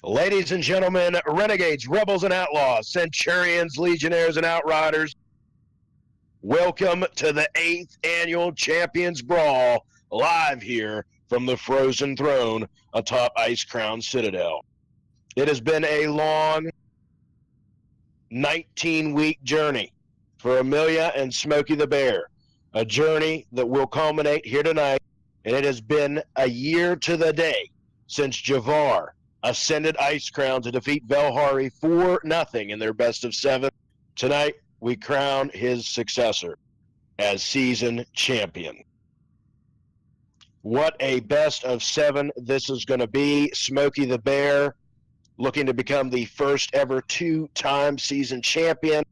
Ladies and gentlemen, renegades, rebels, and outlaws, centurions, legionnaires, and outriders, welcome to the 8th Annual Champions Brawl, live here from the Frozen Throne atop Icecrown Citadel. It has been a long 19-week journey for Emillea and Smokythebear, a journey that will culminate here tonight, and it has been a year to the day since Javar ascended Icecrown to defeat Velhari 4-0 in their best of 7. Tonight, we crown his successor as season champion. What a best of 7 this is going to be. Smokythebear looking to become the first ever 2-time season champion.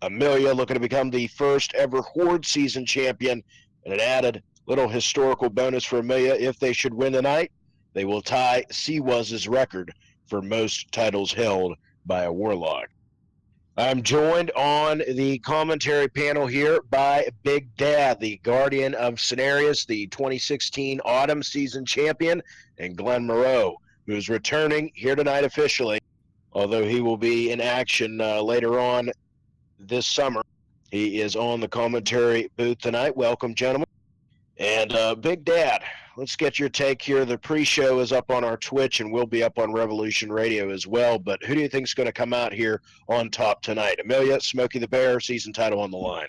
Emillea looking to become the first ever Horde season champion. And an added little historical bonus for Emillea: if they should win tonight, they will tie Siwaz's record for most titles held by a warlock. I'm joined on the commentary panel here by Big Dad, the guardian of Scenarius, the 2016 Autumn Season champion, and Glenn Moreau, who's returning here tonight officially, although he will be in action later on this summer. He is on the commentary booth tonight. Welcome, gentlemen. And Big Dad, let's get your take here. The pre-show is up on our Twitch and will be up on Revolution Radio as well. But who do you think is going to come out here on top tonight? Emillea, Smokythebear, season title on the line.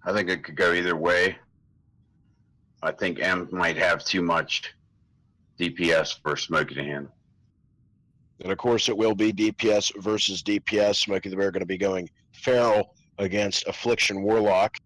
I think it could go either way. I think M might have too much DPS for Smoky to handle. And of course, it will be DPS versus DPS. Smokythebear going to be going feral against Affliction Warlock.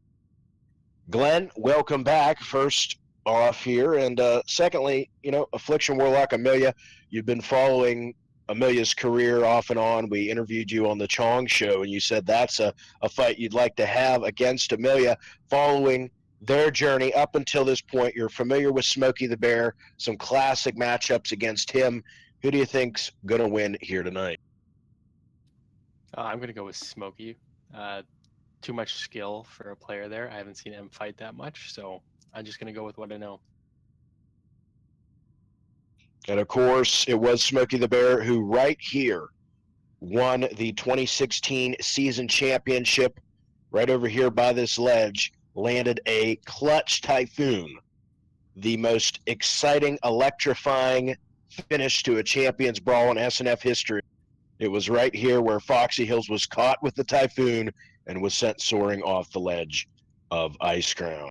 Glenn, welcome back. First off here, and secondly, Affliction Warlock, Emillea, you've been following Emillea's career off and on. We interviewed you on the Chong show, and you said that's a fight you'd like to have against Emillea. Following their journey up until this point, you're familiar with Smokythebear, some classic matchups against him. Who do you think's going to win here tonight? I'm going to go with Smoky. Too much skill for a player there. I haven't seen him fight that much, so I'm just going to go with what I know. And of course, it was Smokythebear who right here won the 2016 season championship. Right over here by this ledge, landed a clutch Typhoon, the most exciting, electrifying finish to a Champions Brawl in SNF history. It was right here where Foxy Hills was caught with the Typhoon and was sent soaring off the ledge of Icecrown.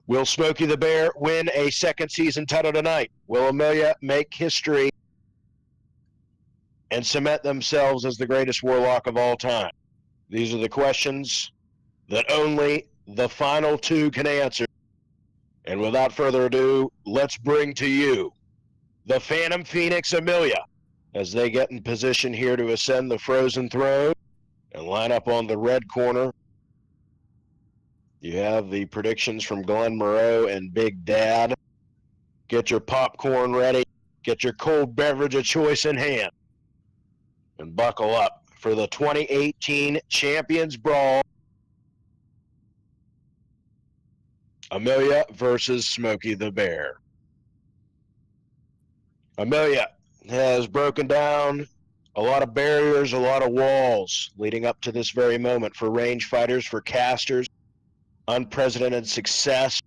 Will Smokey the Bear win a second season title tonight? Will Emillea make history and cement themselves as the greatest warlock of all time? These are the questions that only the final two can answer. And without further ado, let's bring to you the Phantom Phoenix Emillea as they get in position here to ascend the Frozen Throne and line up on the red corner. You have the predictions from Glenn Moreau and Big Dad. Get your popcorn ready. Get your cold beverage of choice in hand. And buckle up for the 2018 Champions Brawl. Emillea versus Smokey the Bear. Emillea has broken down a lot of barriers, a lot of walls leading up to this very moment for range fighters, for casters. Unprecedented success.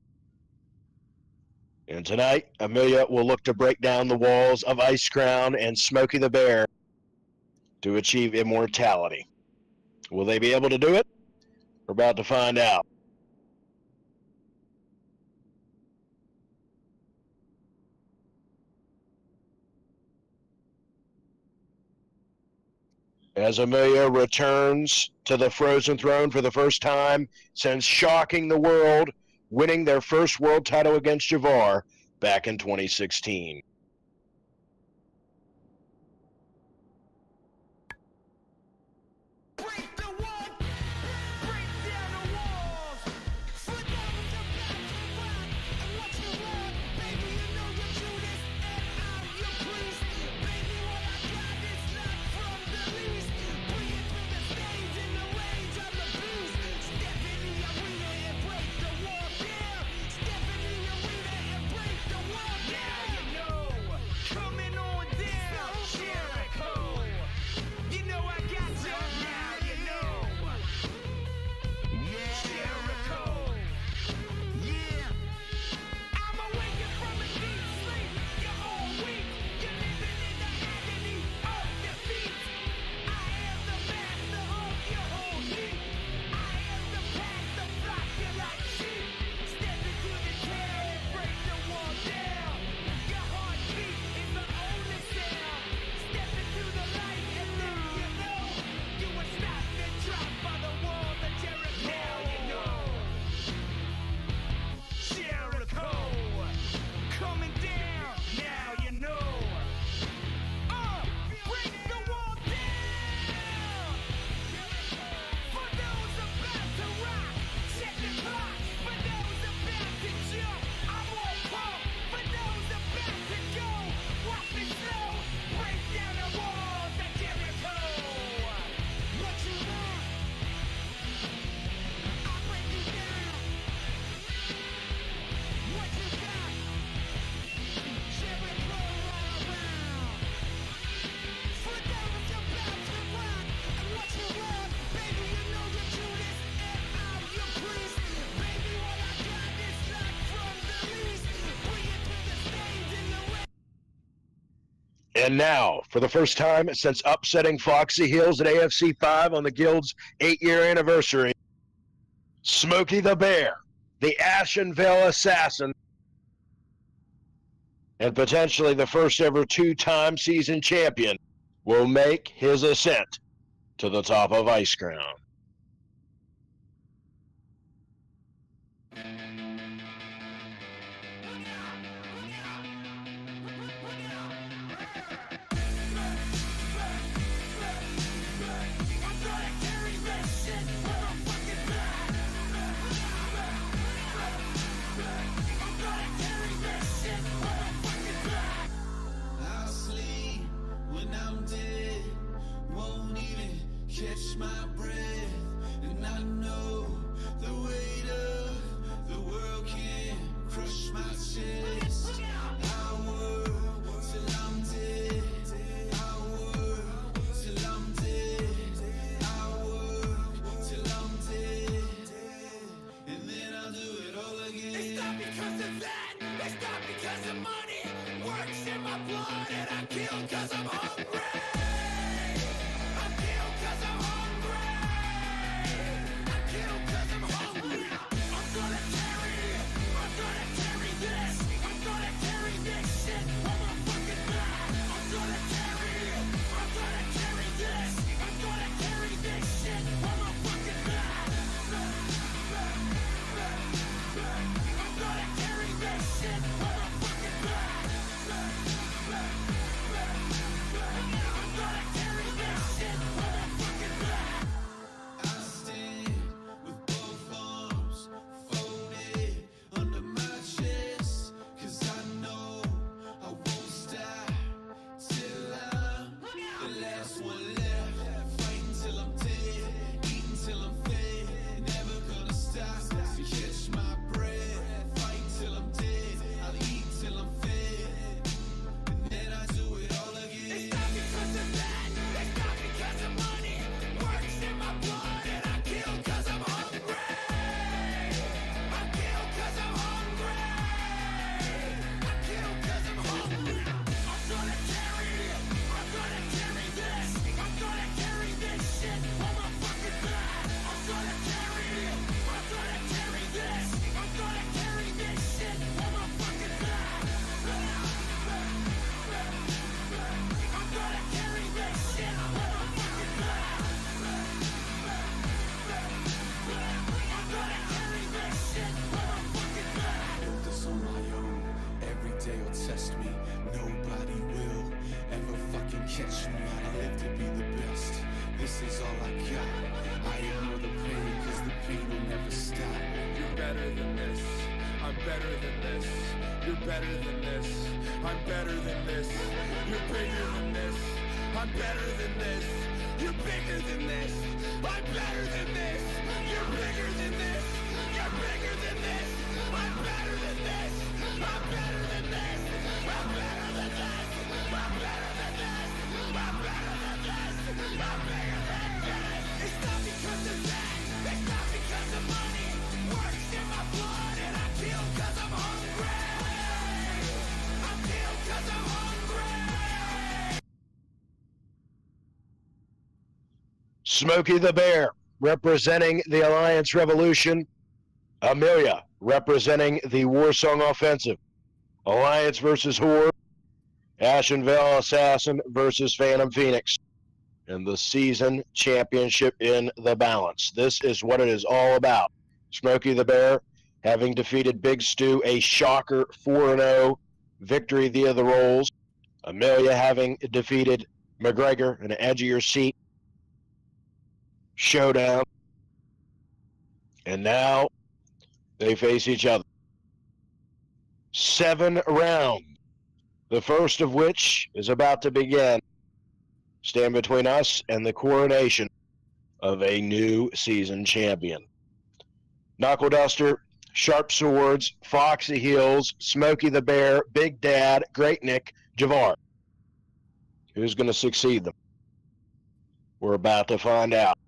And tonight, Emillea will look to break down the walls of Icecrown and Smokey the Bear to achieve immortality. Will they be able to do it? We're about to find out. As Emillea returns to the Frozen Throne for the first time since shocking the world, winning their first world title against Javar back in 2016. And now, for the first time since upsetting Foxy Hills at AFC 5 on the Guild's 8-year anniversary, Smokey the Bear, the ASHENVALE assassin, and potentially the first ever two-time season champion, will make his ascent to the top of Icecrown. Catch my breath, and I know the weight of the world can crush my chest. I work till I'm dead. I work till I'm dead. I work till I'm dead. And then I'll do it all again. It's not because of that. It's not because of money. Works in my blood, and I kill because I'm hungry. catch me, I live to be the best. This is all I got. I ignore the pain, cause the pain will never stop. You're better than this. I'm better than this. You're better than this. I'm better than this. You're bigger than this. I'm better than this. You're bigger than this. I'm better than this. You're bigger than this. You're bigger than this. I'm better than this. I'm better than this. I'm better than this. I'm better than this. I'm better than this. I'm bigger than this. It's not because of that. It's not because of money. Works in my blood and I kill cause I'm hungry. I kill cause I'm hungry. Smokey the Bear, representing the Alliance Revolution. Emillea, representing the Warsong Offensive. Alliance versus Horde. ASHENVALE Assassin versus Phantom Phoenix. And the season championship in the balance. This is what it is all about. Smokey the Bear having defeated Big Stu, a shocker 4-0 victory via the rolls. Emillea having defeated McGregor, an edgier seat showdown. And now they face each other. 7 rounds, the first of which is about to begin. Stand between us and the coronation of a new season champion. Knuckle Duster, Sharp Swords, Foxy Heels, Smokey the Bear, Big Dad, Great Nick, Javar. Who's going to succeed them? We're about to find out.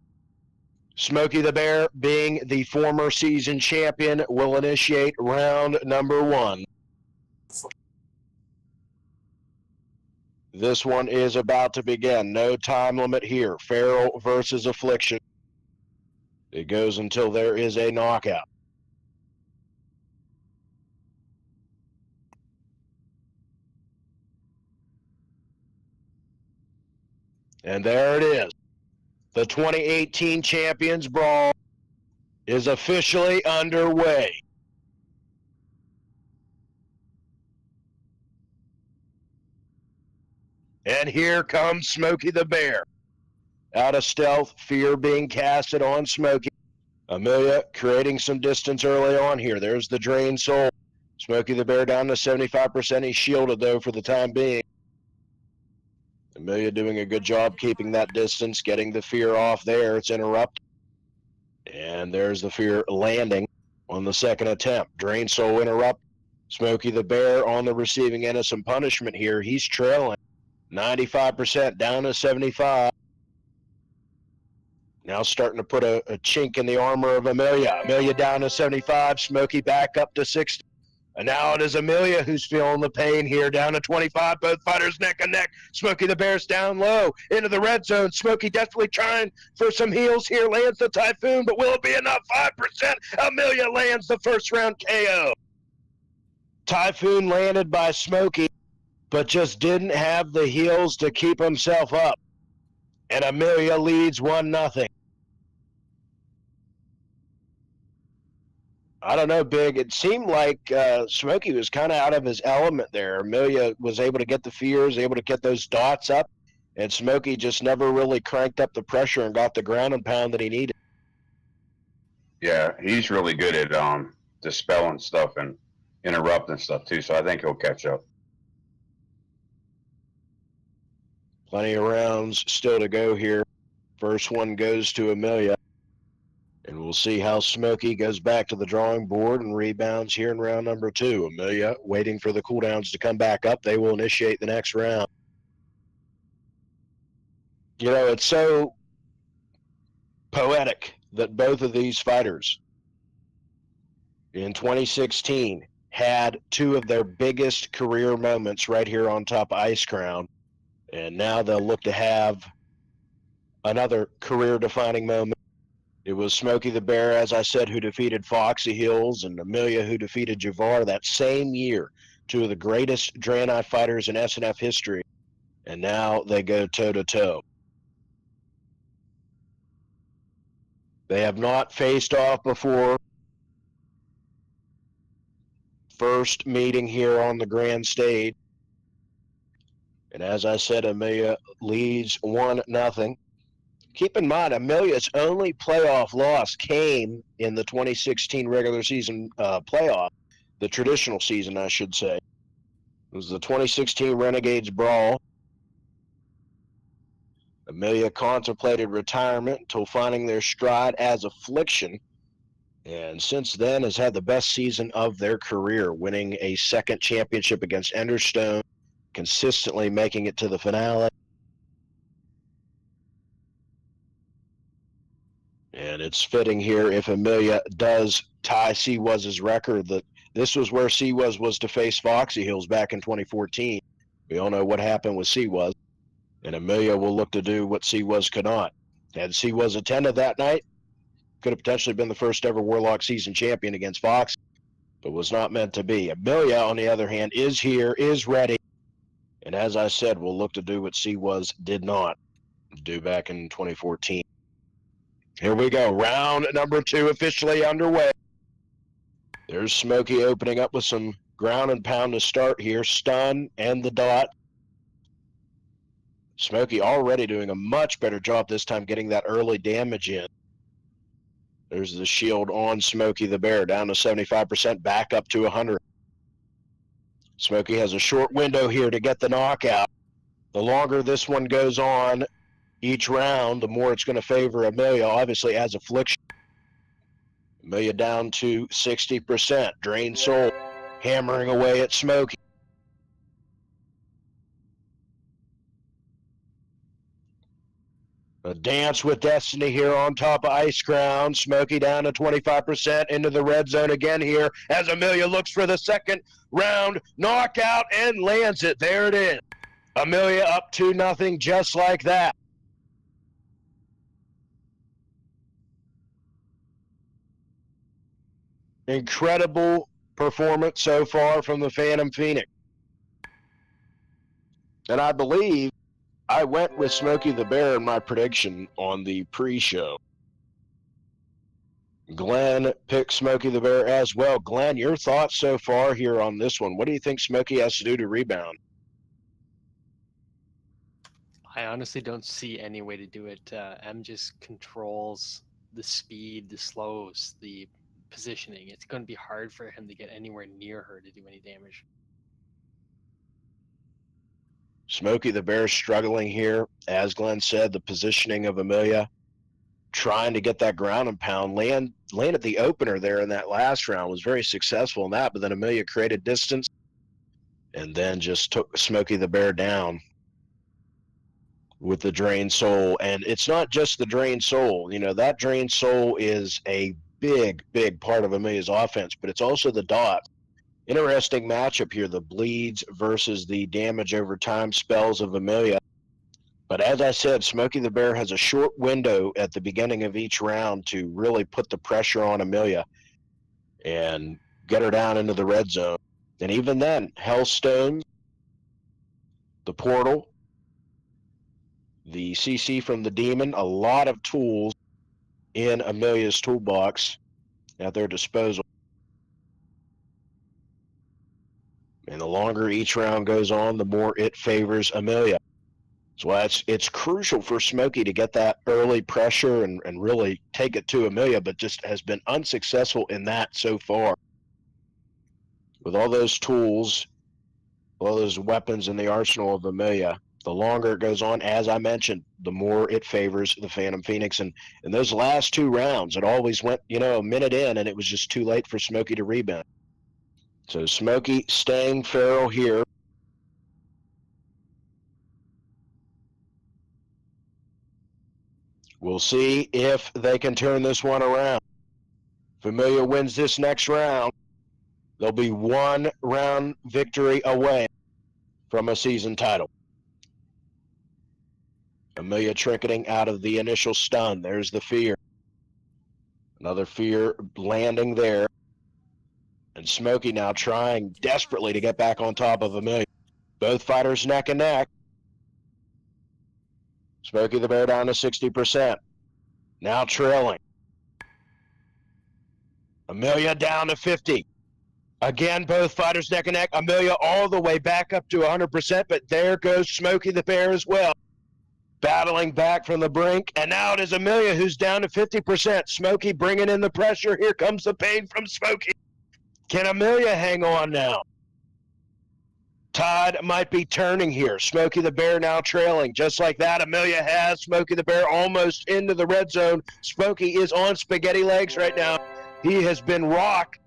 Smokey the Bear, being the former season champion, will initiate round number 1. This one is about to begin. No time limit here. Feral versus Affliction. It goes until there is a knockout. And there it is. The 2018 Champions Brawl is officially underway. And here comes Smokey the Bear. Out of stealth, fear being casted on Smokey. Emillea creating some distance early on here. There's the drained soul. Smokey the Bear down to 75%. He's shielded, though, for the time being. Emillea doing a good job keeping that distance, getting the fear off there. It's interrupted. And there's the fear landing on the second attempt. Drain Soul interrupt. Smokey the Bear on the receiving end of some punishment here. He's trailing 95% down to 75. Now starting to put a chink in the armor of Emillea. Emillea down to 75. Smokey back up to 60. And now it is Emillea who's feeling the pain here, down to 25. Both fighters neck and neck. Smokey the Bear's down low into the red zone. Smokey desperately trying for some heals here. Lands the Typhoon, but will it be enough? 5%. Emillea lands the first round KO. Typhoon landed by Smokey, but just didn't have the heals to keep himself up. And Emillea leads 1-0. I don't know, Big. It seemed like Smokey was kind of out of his element there. Emillea was able to get the fears, able to get those dots up, and Smokey just never really cranked up the pressure and got the ground and pound that he needed. Yeah, he's really good at dispelling stuff and interrupting stuff too, so I think he'll catch up. Plenty of rounds still to go here. First one goes to Emillea. And we'll see how Smokey goes back to the drawing board and rebounds here in round number 2. Emillea waiting for the cooldowns to come back up. They will initiate the next round. You know, it's so poetic that both of these fighters in 2016 had 2 of their biggest career moments right here on top of Icecrown. And now they'll look to have another career-defining moment. It was Smokey the Bear, as I said, who defeated Foxy Hills, and Emillea who defeated Javar that same year. 2 of the greatest Draenei fighters in SNF history. And now they go toe-to-toe. They have not faced off before. First meeting here on the grand stage. And as I said, Emillea leads 1-0. Keep in mind, Emillea's only playoff loss came in the 2016 regular season playoff, the traditional season, I should say. It was the 2016 Renegades Brawl. Emillea contemplated retirement until finding their stride as Affliction, and since then has had the best season of their career, winning a second championship against Enderstone, consistently making it to the finale. And it's fitting here, if Emillea does tie Seawaz's record, that this was where Seawaz was to face Foxy Hills back in 2014. We all know what happened with Seawaz, and Emillea will look to do what Seawaz could not. Had Seawaz attended that night, could have potentially been the first ever Warlock season champion against Fox, but was not meant to be. Emillea, on the other hand, is here, is ready, and as I said, will look to do what Seawaz did not do back in 2014. Here we go, round number 2 officially underway. There's Smoky opening up with some ground and pound to start here, stun and the dot. Smoky already doing a much better job this time getting that early damage in. There's the shield on Smoky the Bear, down to 75%, back up to 100. Smoky has a short window here to get the knockout. The longer this one goes on each round, the more it's going to favor Emillea, obviously, as Affliction. Emillea down to 60%. Drained Soul hammering away at Smoky. A dance with destiny here on top of Icecrown. Smoky down to 25% into the red zone again here as Emillea looks for the second round knockout and lands it. There it is. Emillea up 2-0 just like that. Incredible performance so far from the Phantom Phoenix. And I believe I went with Smoky the Bear in my prediction on the pre-show. Glenn picked Smoky the Bear as well. Glenn, your thoughts so far here on this one? What do you think Smoky has to do to rebound? I honestly don't see any way to do it. M just controls the speed, the slows, the positioning. It's going to be hard for him to get anywhere near her to do any damage. Smoky the Bear struggling here. As Glenn said, the positioning of Emillea, trying to get that ground and pound. Landed the opener there in that last round, was very successful in that, but then Emillea created distance and then just took Smoky the Bear down with the Drained Soul. And it's not just the Drained Soul. You know, that Drained Soul is a big part of Emillea's offense, but it's also the dot. Interesting matchup here, the bleeds versus the damage over time spells of Emillea. But as I said, Smoky the Bear has a short window at the beginning of each round to really put the pressure on Emillea and get her down into the red zone. And even then, Hellstone, the portal, the CC from the Demon, a lot of tools in Emillea's toolbox at their disposal. And the longer each round goes on, the more it favors Emillea. So it's crucial for Smoky to get that early pressure and really take it to Emillea, but just has been unsuccessful in that so far. With all those tools, all those weapons in the arsenal of Emillea, the longer it goes on, as I mentioned, the more it favors the Phantom Phoenix. And in those last 2 rounds, it always went, a minute in, and it was just too late for Smoky to rebound. So Smoky staying feral here. We'll see if they can turn this one around. If Emillea wins this next round, they'll be 1 round victory away from a season title. Emillea tricketing out of the initial stun. There's the fear. Another fear landing there. And Smoky now trying desperately to get back on top of Emillea. Both fighters neck and neck. Smoky the Bear down to 60%. Now trailing. Emillea down to 50. Again, both fighters neck and neck. Emillea all the way back up to 100%, but there goes Smokey the Bear as well. Battling back from the brink, and now it is Emillea who's down to 50%. Smokey bringing in the pressure. Here comes the pain from Smokey. Can Emillea hang on now? Tide might be turning here. Smokey the Bear now trailing. Just like that, Emillea has Smokey the Bear almost into the red zone. Smokey is on spaghetti legs right now. He has been rocked.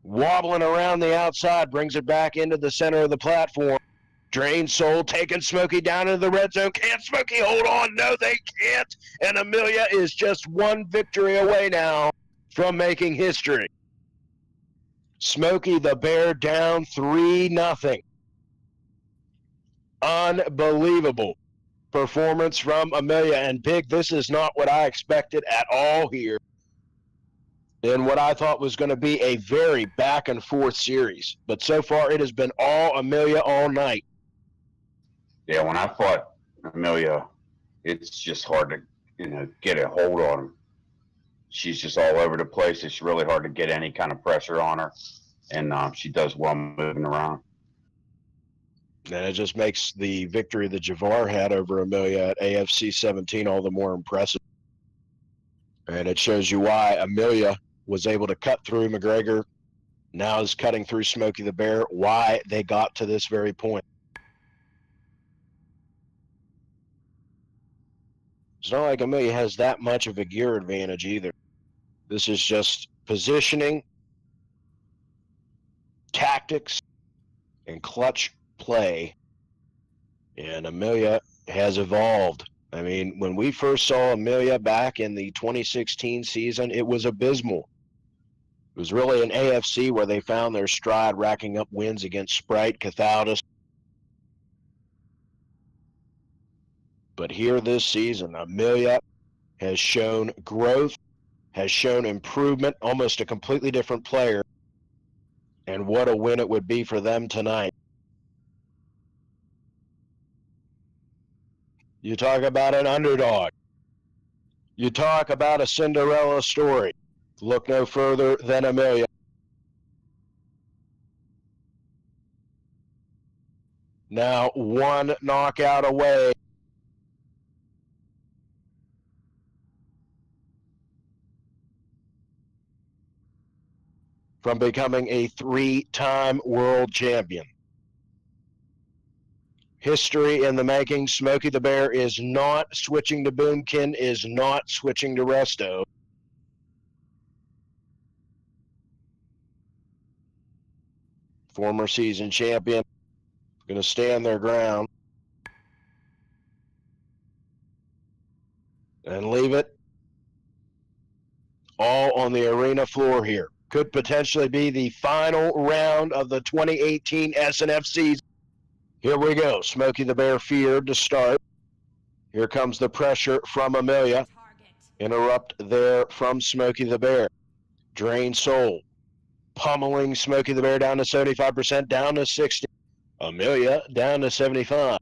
Wobbling around the outside, brings it back into the center of the platform. Drained Soul taking Smokey down into the red zone. Can Smokey hold on? No, they can't. And Emillea is just one victory away now from making history. Smokey the Bear down 3-0. Unbelievable performance from Emillea. And Big, this is not what I expected at all here in what I thought was going to be a very back-and-forth series. But so far, it has been all Emillea all night. Yeah, when I fought Emillea, it's just hard to, get a hold on her. She's just all over the place. It's really hard to get any kind of pressure on her, and she does well moving around. And it just makes the victory that Javar had over Emillea at AFC 17 all the more impressive. And it shows you why Emillea was able to cut through McGregor, now is cutting through Smokey the Bear, why they got to this very point. It's not like Emillea has that much of a gear advantage either. This is just positioning, tactics, and clutch play. And Emillea has evolved. I mean, when we first saw Emillea back in the 2016 season, it was abysmal. It was really an AFC where they found their stride, racking up wins against Sprite, Cathaldus. But here this season, Emillea has shown growth, has shown improvement, almost a completely different player. And what a win it would be for them tonight. You talk about an underdog. You talk about a Cinderella story. Look no further than Emillea. Now one knockout away from becoming a 3-time world champion. History in the making. Smokey the Bear is not switching to Boomkin, is not switching to Resto. Former season champion, going to stand their ground and leave it all on the arena floor here. Could potentially be the final round of the 2018 SNF season. Here we go. Smokey the Bear feared to start. Here comes the pressure from Emillea. Interrupt there from Smokey the Bear. Drained Soul. Pummeling Smokey the Bear down to 75%, down to 60. Emillea down to 75.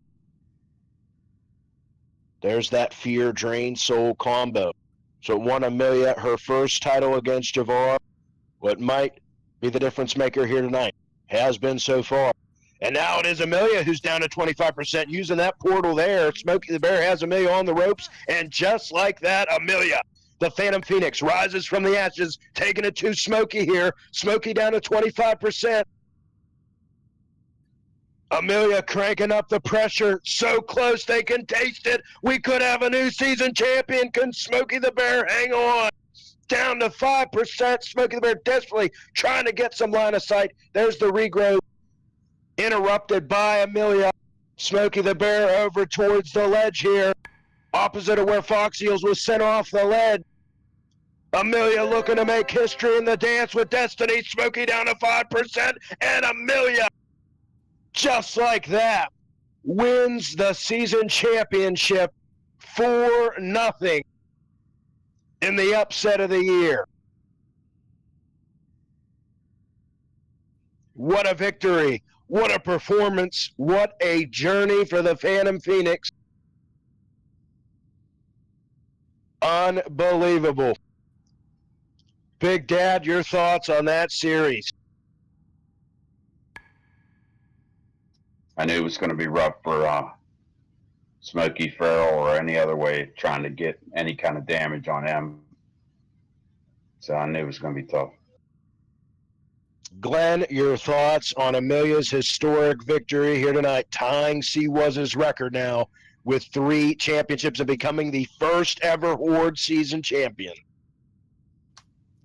There's that Fear Drained Soul combo. So it won Emillea her first title against Javar. What might be the difference maker here tonight. Has been so far. And now it is Emillea who's down to 25%, using that portal there. Smokey the Bear has Emillea on the ropes, and just like that, Emillea, the Phantom Phoenix, rises from the ashes, taking it to Smokey here. Smokey down to 25%. Emillea cranking up the pressure, so close they can taste it. We could have a new season champion. Can Smokey the Bear hang on? Down to 5%. Smokey the Bear desperately trying to get some line of sight. There's the regrowth. Interrupted by Emillea. Smokey the Bear over towards the ledge here. Opposite of where Fox Eels was sent off the ledge. Emillea looking to make history in the dance with destiny. Smokey down to 5%. And Emillea, just like that, wins the season championship 4-0 in the upset of the year. What a victory. What a performance. What a journey for the Phantom Phoenix. Unbelievable. Big Dad, your thoughts on that series? I knew it was going to be rough for Smoky Farrell or any other way trying to get any kind of damage on him. So I knew it was going to be tough. Glenn, your thoughts on Emilea's historic victory here tonight, tying C-Wuz's record now with 3 championships and becoming the first ever Horde season champion?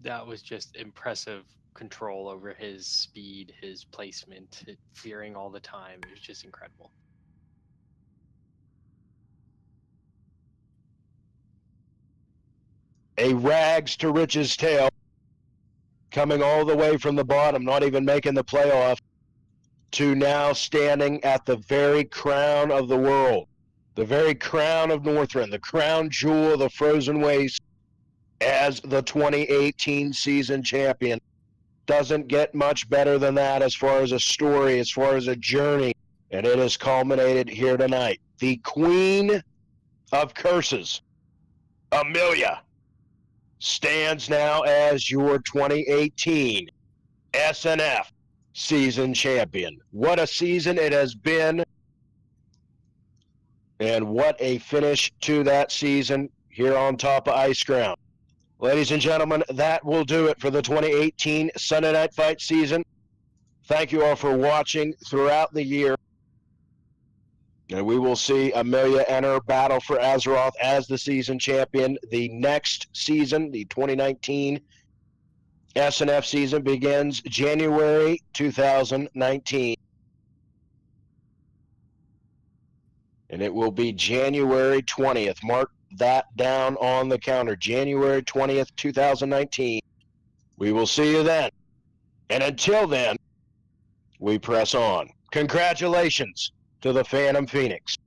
That was just impressive control over his speed, his placement, fearing all the time. It was just incredible. A rags to riches tale, coming all the way from the bottom, not even making the playoff, to now standing at the very crown of the world, the very crown of Northrend, the crown jewel of the Frozen Waste, as the 2018 season champion. Doesn't get much better than that as far as a story, as far as a journey, and it has culminated here tonight. The Queen of Curses, Emillea, stands now as your 2018 SNF season champion. What a season it has been, and what a finish to that season here on top of Icecrown. Ladies and gentlemen, that will do it for the 2018 Sunday Night Fight season. Thank you all for watching throughout the year. And we will see Emillea enter battle for Azeroth as the season champion. The next season, the 2019 SNF season, begins January 2019. And it will be January 20th. Mark that down on the counter. January 20th, 2019. We will see you then. And until then, we press on. Congratulations to the Phantom Phoenix.